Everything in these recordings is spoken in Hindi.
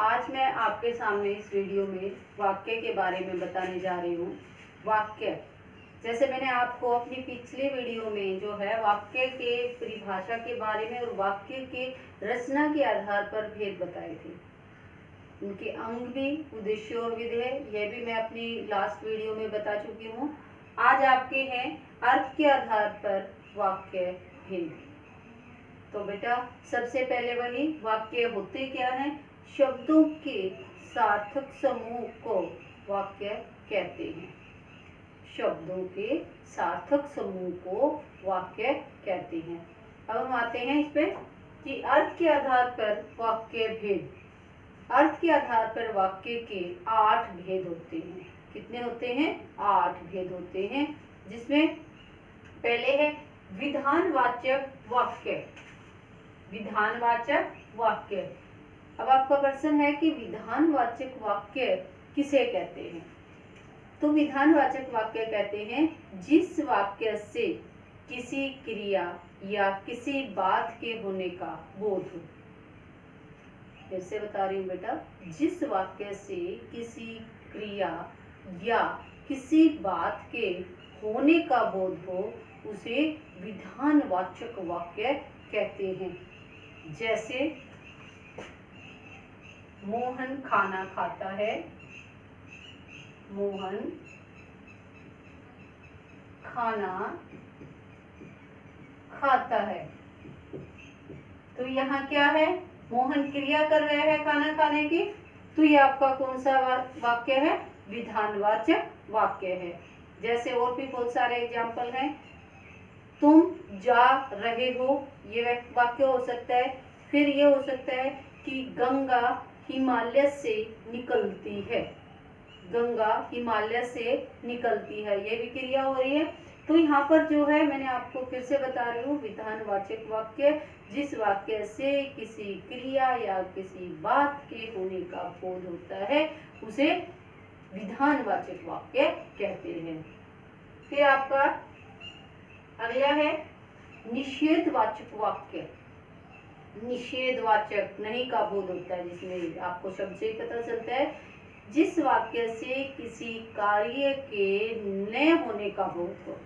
आज मैं आपके सामने इस वीडियो में वाक्य के बारे में बताने जा रही हूँ। वाक्य, जैसे मैंने आपको अपनी पिछली वीडियो में जो है वाक्य के परिभाषा के बारे में और वाक्य के रचना के आधार पर भेद बताए थे। उनके अंग भी, उद्देश्य और विधेय, यह भी मैं अपनी लास्ट वीडियो में बता चुकी हूँ। आज आपके हैं अर्थ के आधार पर वाक्य भेद। तो बेटा सबसे पहले वही वाक्य होते क्या हैं? शब्दों के सार्थक समूह को वाक्य कहते हैं। शब्दों के सार्थक समूह को वाक्य कहते हैं। अब हम आते हैं इस पे कि अर्थ के आधार पर वाक्य भेद। अर्थ के आधार पर वाक्य के 8 भेद होते हैं। कितने होते हैं? 8 भेद होते हैं, जिसमें पहले है विधानवाचक वाक्य। विधानवाचक वाक्य। अब आपका प्रश्न है कि विधानवाचक वाक्य किसे कहते हैं? तो विधानवाचक वाक्य कहते हैं जिस वाक्य से किसी क्रिया या किसी बात के होने का बोध हो। जैसे बता रही हूँ बेटा, जिस वाक्य से किसी क्रिया या किसी बात के होने का बोध हो उसे विधानवाचक वाक्य कहते हैं। जैसे मोहन खाना खाता है। मोहन खाना खाता है। तो यहाँ क्या है? मोहन क्रिया कर रहे हैं खाना खाने की, तो ये आपका कौन सा वाक्य है? विधानवाचक वाक्य है। जैसे और भी बहुत सारे एग्जाम्पल हैं। तुम जा रहे हो, ये वाक्य हो सकता है। फिर ये हो सकता है कि गंगा हिमालय से निकलती है। गंगा हिमालय से निकलती है, ये भी क्रिया हो रही है। तो यहाँ पर जो है मैंने आपको फिर से बता रही हूँ, विधानवाचक वाक्य जिस वाक्य से किसी क्रिया या किसी बात के होने का बोध होता है उसे विधानवाचक वाक्य कहते हैं। फिर आपका अगला है निषेधवाचक वाक्य। निषेधवाचक नहीं का बोध होता है, जिसमें आपको शब्द से पता चलता है जिस वाक्य से किसी कार्य के न होने का बोध हो।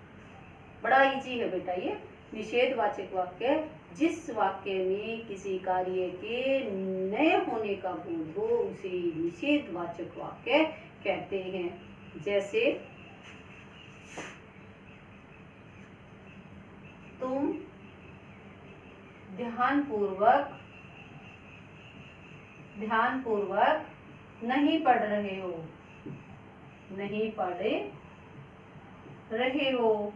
बड़ा इजी है बेटा ये। निषेधवाचक वाक्य जिस वाक्य में किसी कार्य के न होने का बोध हो उसे निषेधवाचक वाक्य कहते हैं। जैसे तुम ध्यानपूर्वक नहीं पढ़ रहे हो। नहीं पढ़ रहे हो।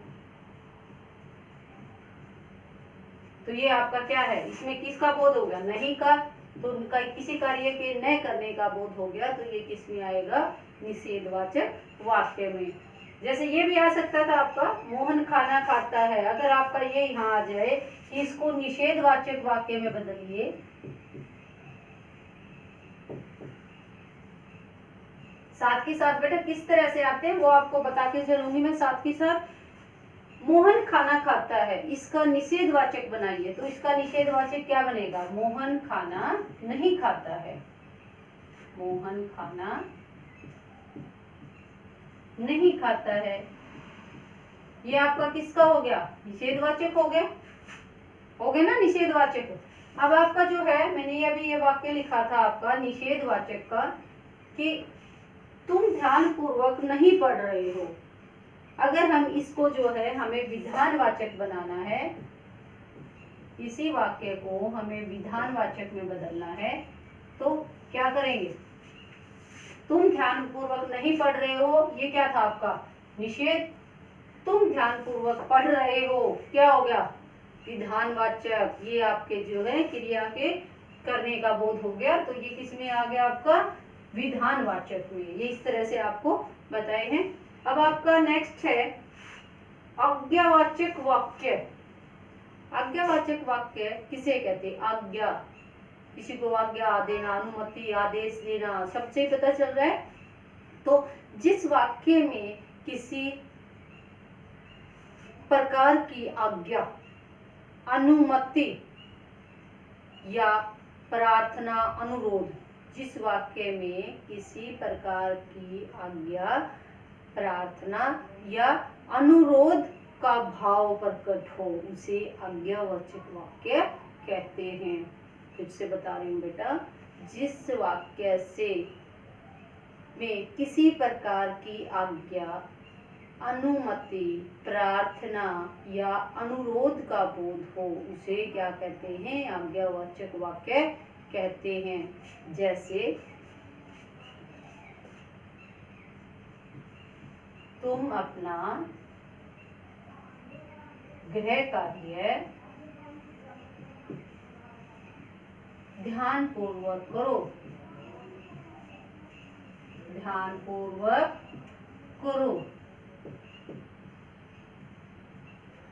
तो ये आपका क्या है? इसमें किसका बोध हो गया? नहीं का। तो उनका किसी कार्य के न करने का बोध हो गया, तो ये किस में आएगा? निषेधवाचक वाक्य में। जैसे ये भी आ सकता था आपका मोहन खाना खाता है। अगर आपका ये यहाँ आ जाए कि इसको निषेधवाचक वाक्य में बदलिए, साथ के साथ बेटा किस तरह से आते हैं वो आपको बता के चलूंगी मैं। साथ के साथ मोहन खाना खाता है, इसका निषेधवाचक बनाइए, तो इसका निषेधवाचक क्या बनेगा? मोहन खाना नहीं खाता है। मोहन खाना नहीं खाता है। ये आपका किसका हो गया? निषेधवाचक हो गया। हो गया ना निषेधवाचक। अब आपका जो है, मैंने अभी ये वाक्य लिखा था आपका निषेधवाचक का कि तुम ध्यानपूर्वक नहीं पढ़ रहे हो। अगर हम इसको जो है हमें विधानवाचक बनाना है, इसी वाक्य को हमें विधानवाचक में बदलना है, तो क्या करेंगे? तुम ध्यानपूर्वक नहीं पढ़ रहे हो, ये क्या था आपका? निषेध। तुम ध्यानपूर्वक पढ़ रहे हो, क्या हो गया? विधानवाचक। ये आपके जो है क्रिया के करने का बोध हो गया, तो ये किस में आ गया? आपका विधानवाचक में। ये इस तरह से आपको बताए हैं। अब आपका नेक्स्ट है आज्ञावाचक वाक्य। आज्ञावाचक वाक्य किसे कहते हैं? आज्ञा, किसी को आज्ञा देना, अनुमति, आदेश देना, सबसे पता चल रहा है। तो जिस वाक्य में किसी प्रकार की आज्ञा, अनुमति या प्रार्थना, अनुरोध जिस वाक्य में किसी प्रकार की आज्ञा, प्रार्थना या अनुरोध का भाव प्रकट हो उसे आज्ञावाचक वाक्य कहते हैं। फिर से बता रही हूँ बेटा, जिस वाक्य से में किसी प्रकार की आज्ञा, अनुमति, प्रार्थना या अनुरोध का बोध हो उसे क्या कहते हैं? आज्ञावाचक वाक्य कहते हैं। जैसे तुम अपना गृह कार्य ध्यान पूर्वक करो, ध्यान पूर्वक करो।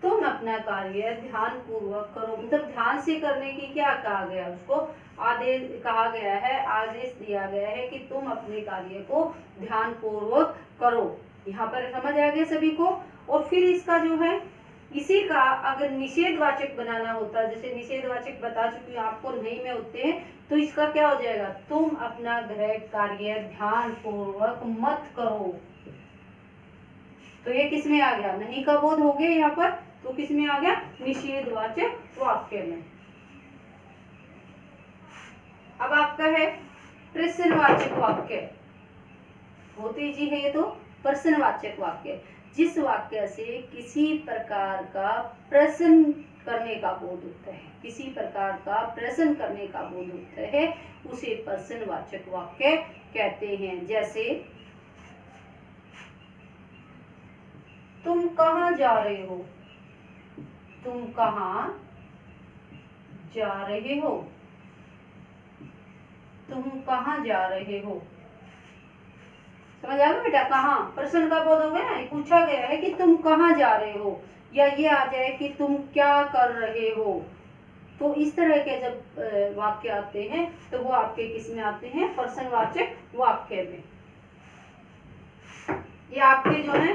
तुम अपना कार्य ध्यान पूर्वक करो, मतलब ध्यान से करने की क्या कहा गया? उसको आदेश कहा गया है, आदेश दिया गया है कि तुम अपने कार्य को ध्यान पूर्वक करो। यहाँ पर समझ आ गया सभी को? और फिर इसका जो है, इसी का अगर निषेधवाचक बनाना होता, जैसे निषेधवाचक बता चुकी हूँ आपको, नहीं में होते हैं, तो इसका क्या हो जाएगा? तुम अपना गृह कार्य ध्यान पूर्वक मत करो। तो ये किस में आ गया? नहीं का बोध हो गया यहाँ पर, तो किस में आ गया? निषेधवाचक वाक्य में। अब आपका है प्रश्नवाचक वाक्य। बहुत ईजी है ये तो। प्रश्नवाचक वाक्य, जिस वाक्य से किसी प्रकार का प्रश्न करने का बोध होता है, किसी प्रकार का प्रश्न करने का बोध होता है, उसे प्रश्नवाचक वाक्य कहते हैं। जैसे तुम कहाँ जा रहे हो? तुम कहाँ जा रहे हो? तुम कहाँ जा रहे हो? समझ आ गया बेटा? कहाँ प्रश्न का बोध हो गया ना, पूछा गया है कि तुम कहाँ जा रहे हो, या ये आ जाए कि तुम क्या कर रहे हो। तो इस तरह के जब वाक्य आते हैं तो वो आपके किस में आते हैं? प्रश्नवाचक वाक्य में। ये आपके जो है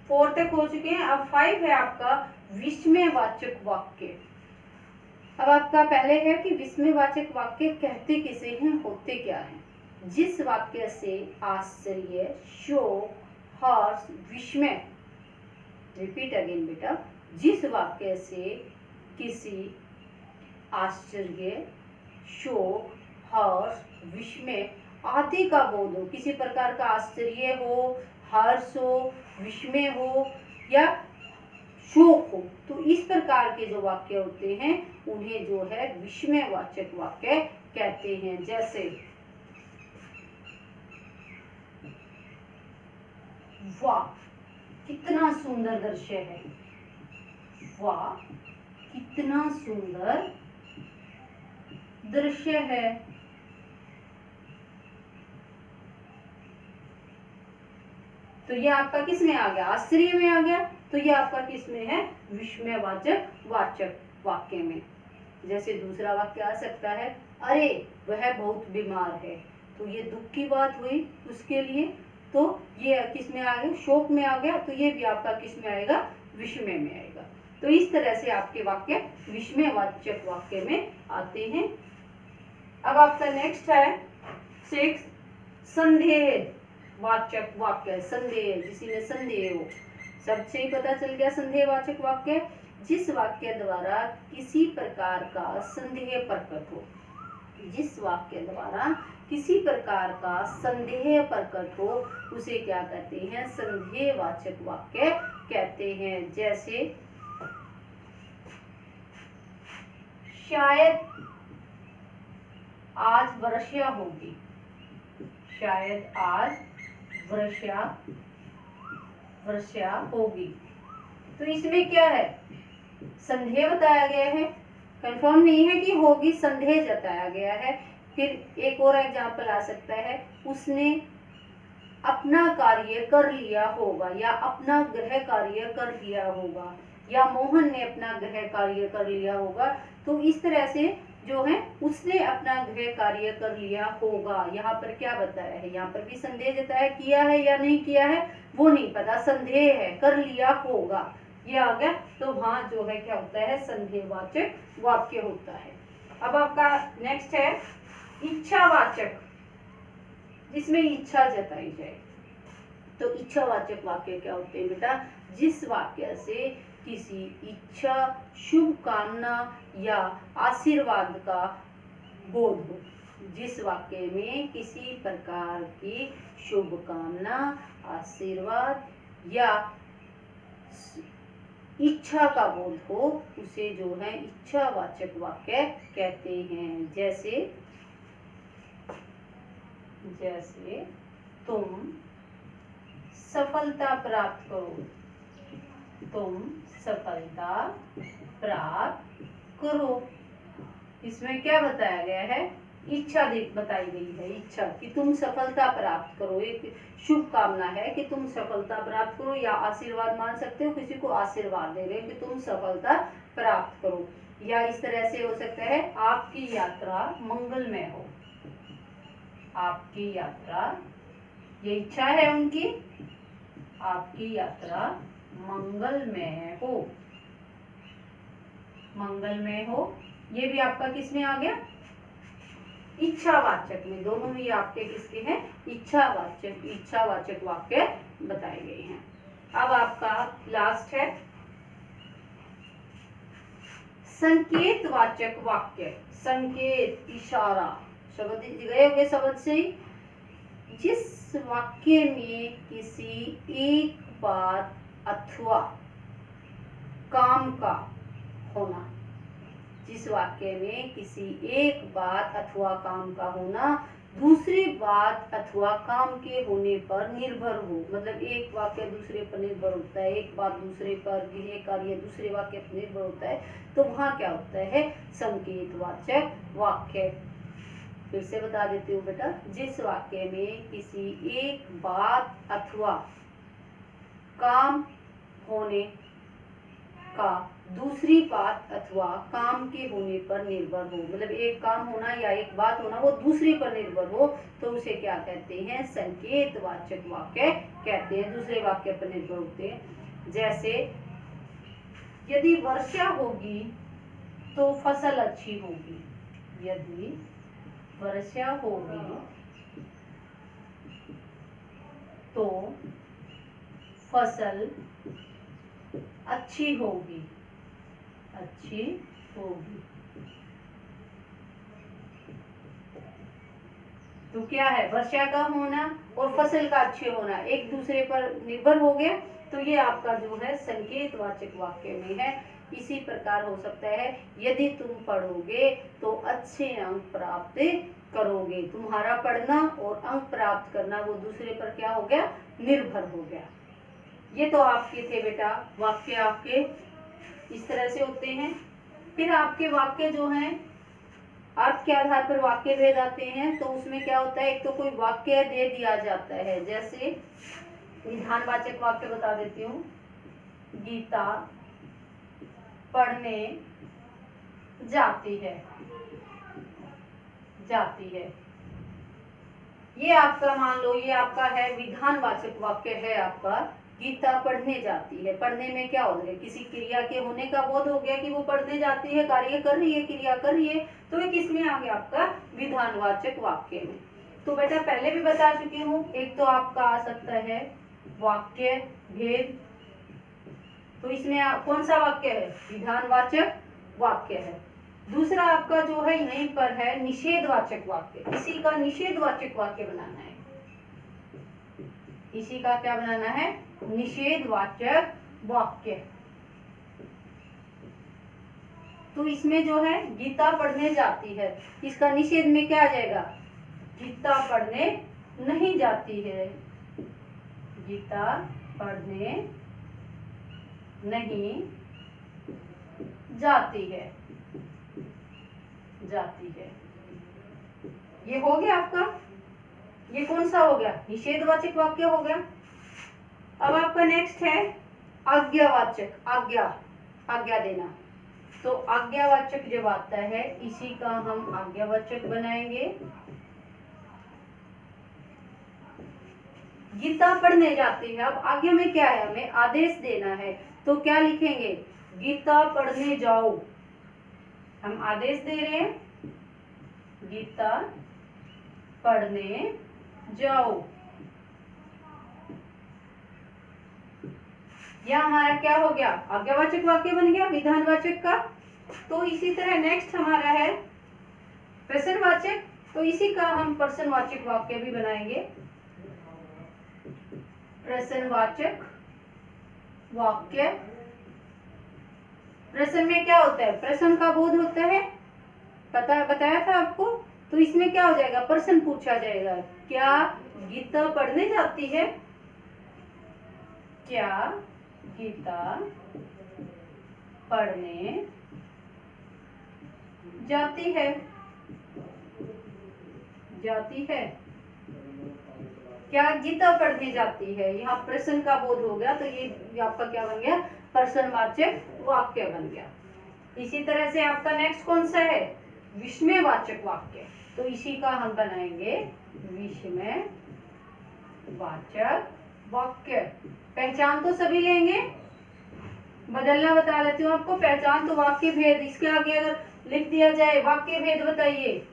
4 तक हो चुके हैं। अब 5 है आपका विस्मयवाचक वाक्य। अब आपका पहले है कि विस्मयवाचक वाक्य कहते किसे हैं, होते क्या हैं? जिस वाक्य से आश्चर्य, शोक, हर्ष, विस्मय, रिपीट अगेन बेटा, जिस वाक्य से किसी आश्चर्य, शोक, हर्ष, विस्मय आदि का बोध हो, किसी प्रकार का आश्चर्य हो, हर्ष हो, विस्मय हो या शोक हो, तो इस प्रकार के जो वाक्य होते हैं उन्हें जो है विस्मयवाचक वाक्य कहते हैं। जैसे वाह कितना सुंदर दृश्य है, वाह कितना सुंदर दृश्य है। तो ये आपका किस में आ गया? आश्चर्य में आ गया। तो ये आपका किस में है? विस्मयवाचक वाचक वाक्य में। जैसे दूसरा वाक्य आ सकता है, अरे वह बहुत बीमार है, तो ये दुख की बात हुई उसके लिए, तो ये किस में आ गया? शोक में आ गया। तो ये भी आपका किस में आएगा? विस्मय में आएगा। तो इस तरह से आपके वाक्य विस्मयवाचक वाक्य में आते हैं। अब आपका नेक्स्ट है 6 संदेहवाचक वाक्य। संदेह, किसी में संदेह हो, सबसे ही पता चल गया संदेहवाचक वाक्य, जिस वाक्य द्वारा किसी प्रकार का संदेह प्रकट हो, जिस वाक्य द्वारा किसी प्रकार का संदेह प्रकट हो उसे क्या कहते हैं? संदेहवाचक वाक्य कहते हैं। जैसे शायद आज वर्षा होगी, शायद आज वर्षा होगी। तो इसमें क्या है? संदेह बताया गया है, कंफर्म नहीं है कि होगी, संदेह जताया गया है। फिर एक और एग्जाम्पल आ सकता है, उसने अपना कार्य कर लिया होगा, या अपना गृह कार्य कर लिया होगा, या मोहन ने अपना गृह कार्य कर लिया होगा। तो इस तरह से जो है उसने अपना गृह कार्य कर लिया होगा। यहाँ पर क्या बताया है? यहाँ पर भी संदेह जताया, किया है या नहीं किया है वो नहीं पता, संदेह है, कर लिया होगा, ये आ गया। तो वहाँ जो है क्या होता है? संदेहवाचक वाक्य होता है। अब आपका नेक्स्ट है इच्छावाचक, जिसमें इच्छा जताई जाए। तो इच्छावाचक वाक्य क्या होते हैं बेटा? जिस वाक्य से किसी इच्छा, शुभ कामना या आशीर्वाद का बोध हो। जिस वाक्य में किसी प्रकार की शुभ कामना, आशीर्वाद या इच्छा का बोध हो, उसे जो है इच्छावाचक वाक्य कहते हैं। जैसे तुम सफलता प्राप्त करो, तुम सफलता प्राप्त करो। इसमें क्या बताया गया है? इच्छा बताई गई है। इच्छा कि तुम सफलता प्राप्त करो, एक शुभ कामना है कि तुम सफलता प्राप्त करो, या आशीर्वाद मान सकते हो, किसी को आशीर्वाद दे रहे हो कि तुम सफलता प्राप्त करो। या इस तरह से हो सकता है आपकी यात्रा मंगलमय हो, आपकी यात्रा, ये इच्छा है उनकी, आपकी यात्रा मंगलमय हो, मंगलमय हो। ये भी आपका किस में आ गया? इच्छावाचक में। दोनों ही आपके किसके हैं? इच्छावाचक वाक्य बताए गए हैं। अब आपका लास्ट है संकेतवाचक वाक्य। संकेत, इशारा, शब्द गए होंगे शब्द से ही। जिस वाक्य में किसी एक बात अथवा काम का होना, जिस वाक्य में किसी एक बात अथवा काम का होना दूसरी बात अथवा काम के होने पर निर्भर हो। मतलब एक वाक्य दूसरे पर निर्भर होता है, एक बात दूसरे पर, एक कार्य दूसरे वाक्य पर निर्भर होता है, तो वहाँ क्या होता है? संकेतवाचक वाक्य। फिर से बता देती हूँ बेटा, जिस वाक्य में किसी एक बात अथवा काम होने का दूसरी बात अथवा काम के होने पर निर्भर हो, मतलब एक काम होना या एक बात होना वो दूसरी पर निर्भर हो, तो उसे क्या कहते हैं? संकेतवाचक वाक्य कहते हैं। दूसरे वाक्य पर निर्भर होते हैं। जैसे यदि वर्षा होगी तो फसल अच्छी होगी, यदि वर्षा होगी तो फसल अच्छी होगी, अच्छी होगी। तो क्या है? वर्षा का होना और फसल का अच्छे होना एक दूसरे पर निर्भर हो गया, तो ये आपका जो है संकेतवाचक वाक्य में है। इसी प्रकार हो सकता है यदि तुम पढ़ोगे तो अच्छे अंक प्राप्त करोगे। तुम्हारा पढ़ना और अंक प्राप्त करना वो दूसरे पर क्या हो गया? निर्भर हो गया। ये तो आपके थे बेटा वाक्य, आपके इस तरह से होते हैं। फिर आपके वाक्य जो हैं अर्थ के आधार पर वाक्य भेद आते हैं। तो उसमें क्या होता है? एक तो कोई वाक्य दे दिया जाता है, जैसे विधानवाचक वाक्य बता देती हूँ। गीता पढ़ने जाती है, जाती है। ये आपका मान लो, ये आपका है विधानवाचक वाक्य है आपका। गीता पढ़ने जाती है। पढ़ने में क्या हो गया? किसी क्रिया के होने का बोध हो गया कि वो पढ़ने जाती है, कार्य कर रही है, क्रिया कर रही है, तो ये किस में आ गया? आपका विधानवाचक वाक्य में। तो बेटा पहले भी बता चुकी हूँ, एक तो आपका आ सकता है वाक्य भेद, तो इसमें कौन सा वाक्य है? विधानवाचक वाक्य है। दूसरा आपका जो है यहीं पर है निषेधवाचक वाक्य। इसी का निषेधवाचक वाक्य बनाना है, इसी का क्या बनाना है? निषेधवाचक वाक्य। तो इसमें जो है गीता पढ़ने जाती है, इसका निषेध में क्या आ जाएगा? गीता पढ़ने नहीं जाती है, गीता पढ़ने नहीं जाती है, जाती है। ये हो गया आपका, ये कौन सा हो गया? निषेधवाचक वाक्य हो गया। अब आपका नेक्स्ट है आज्ञावाचक, आज्ञा, आज्ञा देना। तो आज्ञावाचक जब आता है इसी का हम आज्ञावाचक बनाएंगे। गीता पढ़ने जाती है, अब आज्ञा में क्या है? हमें आदेश देना है, तो क्या लिखेंगे? गीता पढ़ने जाओ। हम आदेश दे रहे हैं, गीता पढ़ने जाओ। यह हमारा क्या हो गया, आज्ञावाचक वाक्य बन गया विधानवाचक का। तो इसी तरह नेक्स्ट हमारा है प्रश्नवाचक। तो इसी का हम प्रश्नवाचक वाक्य भी बनाएंगे। प्रश्नवाचक वाक्य, प्रश्न में क्या होता है, प्रश्न का बोध होता है, बताया था आपको। तो इसमें क्या हो जाएगा, प्रश्न पूछा जाएगा, क्या गीता पढ़ने जाती है, क्या गीता पढ़ने जाती है, जाती है, क्या गीता पढ़ने जाती है। यहाँ प्रश्न का बोध हो गया, तो ये आपका क्या बन गया, प्रश्नवाचक वाक्य बन गया। इसी तरह से आपका नेक्स्ट कौन सा है, विस्मयवाचक वाक्य। तो इसी का हम बनाएंगे विस्मयवाचक वाक्य। पहचान तो सभी लेंगे, बदलना बता देती हूँ आपको। पहचान तो वाक्य भेद, इसके आगे अगर लिख दिया जाए वाक्य भेद बताइए,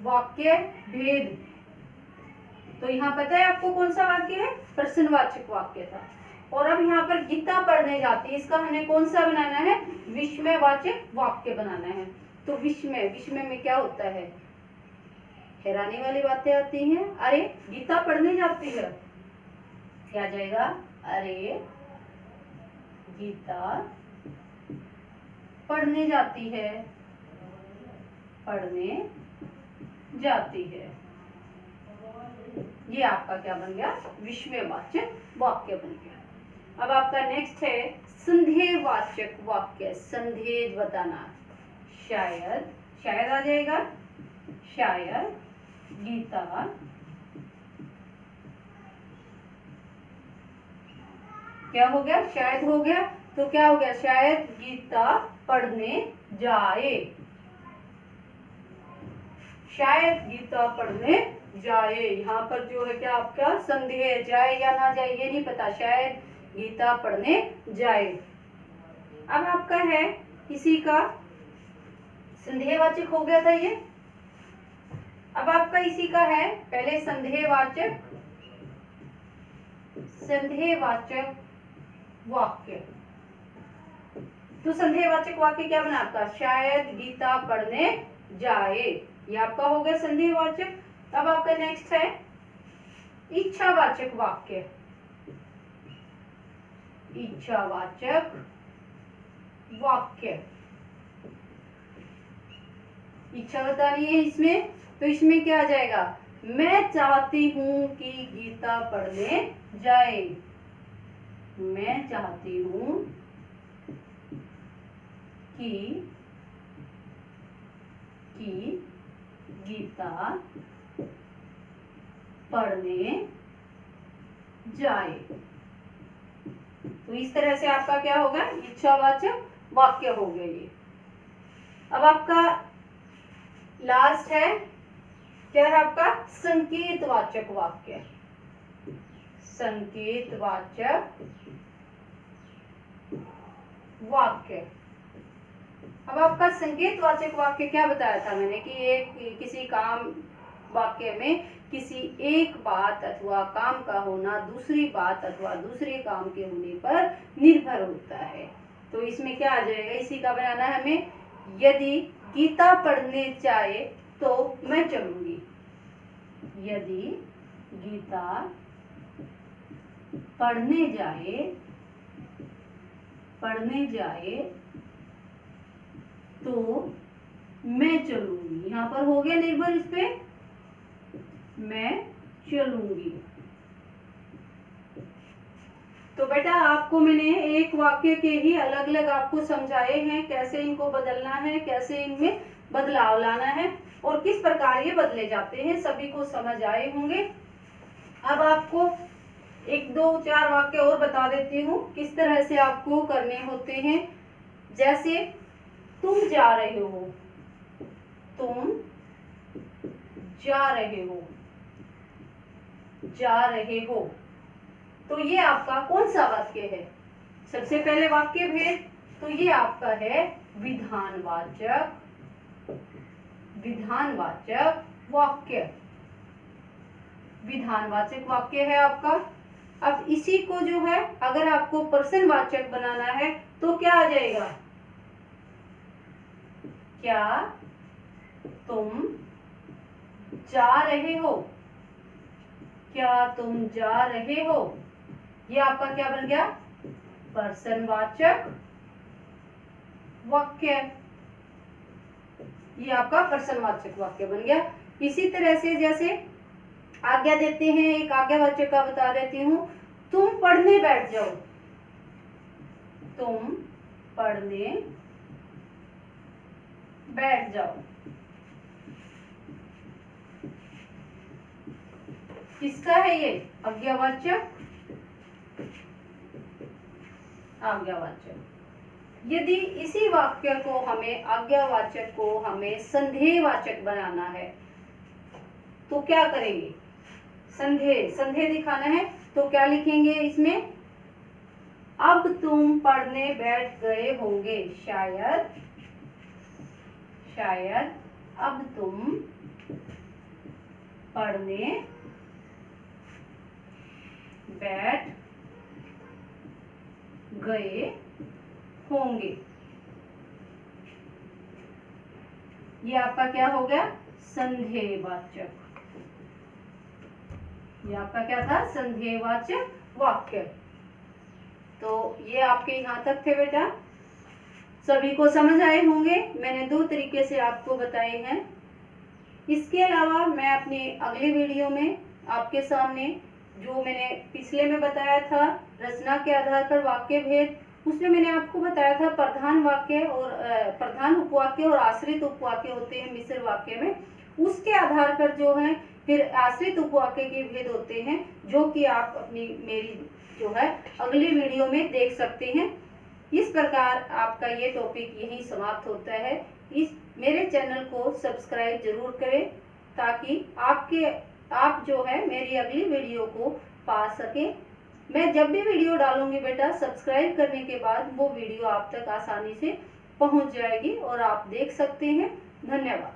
वाक्य भेद, तो यहाँ पता है आपको कौन सा वाक्य है, प्रश्नवाचक वाक्य था। और अब यहाँ पर गीता पढ़ने जाती है, इसका हमें कौन सा बनाना है, विस्मयवाचक वाक्य बनाना है। तो विस्मय, विस्मय में क्या होता है, हैरानी वाली बातें आती हैं। अरे गीता पढ़ने जाती है, क्या जाएगा, अरे गीता पढ़ने जाती है, पढ़ने जाती है। ये आपका क्या बन गया, विस्मयवाचक वाक्य बन गया। अब आपका नेक्स्ट है संदेहवाचक वाक्य। संदेह बताना, शायद, शायद आ जाएगा, शायद गीता क्या हो गया, शायद हो गया, तो क्या हो गया, शायद गीता पढ़ने जाए, शायद गीता पढ़ने जाए। यहाँ पर जो है क्या आपका संदेह, जाए या ना जाए ये नहीं पता, शायद गीता पढ़ने जाए। अब आपका है इसी का संदेहवाचक हो गया था ये। अब आपका इसी का है पहले संदेहवाचक, संदेहवाचक वाक्य। तो संदेहवाचक वाक्य क्या बना आपका, शायद गीता पढ़ने जाए, ये आपका हो गया संदेहवाचक। अब आपका नेक्स्ट है इच्छावाचक वाक्य। इच्छावाचक वाक्य, इच्छा बतानी है इसमें, तो इसमें क्या आ जाएगा, मैं चाहती हूं कि गीता पढ़ने जाए, मैं चाहती हूं कि गीता पढ़ने जाए। तो इस तरह से आपका क्या होगा, इच्छावाचक वाक्य हो गया ये। अब आपका लास्ट है, क्या है आपका, संकेतवाचक वाक्य। संकेतवाचक वाक्य। अब आपका संकेतवाचक वाक्य क्या बताया था मैंने कि एक किसी काम वाक्य में किसी एक बात अथवा काम का होना दूसरी बात अथवा दूसरे काम के होने पर निर्भर होता है। तो इसमें क्या आ जाएगा, इसी का बनाना है हमें, यदि गीता पढ़ने जाए तो मैं चलूंगी, यदि गीता पढ़ने जाए तो मैं चलूंगी। यहाँ पर हो गया निर्भर, इस पे मैं चलूंगी। तो बेटा आपको मैंने एक वाक्य के ही अलग अलग आपको समझाए हैं, कैसे इनको बदलना है, कैसे इनमें बदलाव लाना है और किस प्रकार ये बदले जाते हैं, सभी को समझ आए होंगे। अब आपको एक दो चार वाक्य और बता देती हूँ किस तरह से आपको करने होते हैं। जैसे तुम जा रहे हो, तुम जा रहे हो, जा रहे हो, तो ये आपका कौन सा वाक्य है, सबसे पहले वाक्य भेद, तो ये आपका है विधानवाचक, विधानवाचक वाक्य। विधानवाचक वाक्य है आपका। अब इसी को जो है अगर आपको प्रश्नवाचक बनाना है तो क्या आ जाएगा? क्या तुम जा रहे हो? क्या तुम जा रहे हो? ये आपका क्या बन गया? प्रश्नवाचक वाक्य। ये आपका प्रश्नवाचक वाक्य बन गया। इसी तरह से जैसे आज्ञा देते हैं, एक आज्ञावाचक का बता देती हूं, तुम पढ़ने बैठ जाओ। तुम पढ़ने बैठ जाओ। किसका है ये? आज्ञावाचक। आज्ञावाचक। यदि इसी वाक्य को हमें, आज्ञावाचक को हमें संदेहवाचक बनाना है तो क्या करेंगे? संदेह दिखाना है तो क्या लिखेंगे इसमें? अब तुम पढ़ने बैठ गए होंगे। शायद अब तुम पढ़ने बैठ गए होंगे। ये आपका क्या हो गया? संदेहवाचक। ये आपका क्या था? संदेहवाचक वाक्य। तो ये आपके यहाँ तक थे बेटा। सभी को समझ आए होंगे। मैंने 2 तरीके से आपको बताए हैं। इसके अलावा मैं अपनी अगली वीडियो में आपके सामने जो मैंने पिछले में बताया था रचना के आधार पर वाक्य भेद, उसमें मैंने आपको बताया था प्रधान वाक्य और प्रधान उपवाक्य और आश्रित उपवाक्य होते हैं मिश्र वाक्य में। उसके आधार पर जो है फिर आश्रित उपवाक्य के भेद होते हैं, जो कि आप अपनी मेरी जो है अगली वीडियो में देख सकते हैं। इस प्रकार आपका ये टॉपिक यहीं समाप्त होता है। इस मेरे चैनल को सब्सक्राइब जरूर करें ताकि आप जो है मेरी अगली वीडियो को पा सके। मैं जब भी वीडियो डालूंगी बेटा, सब्सक्राइब करने के बाद वो वीडियो आप तक आसानी से पहुंच जाएगी और आप देख सकते हैं। धन्यवाद।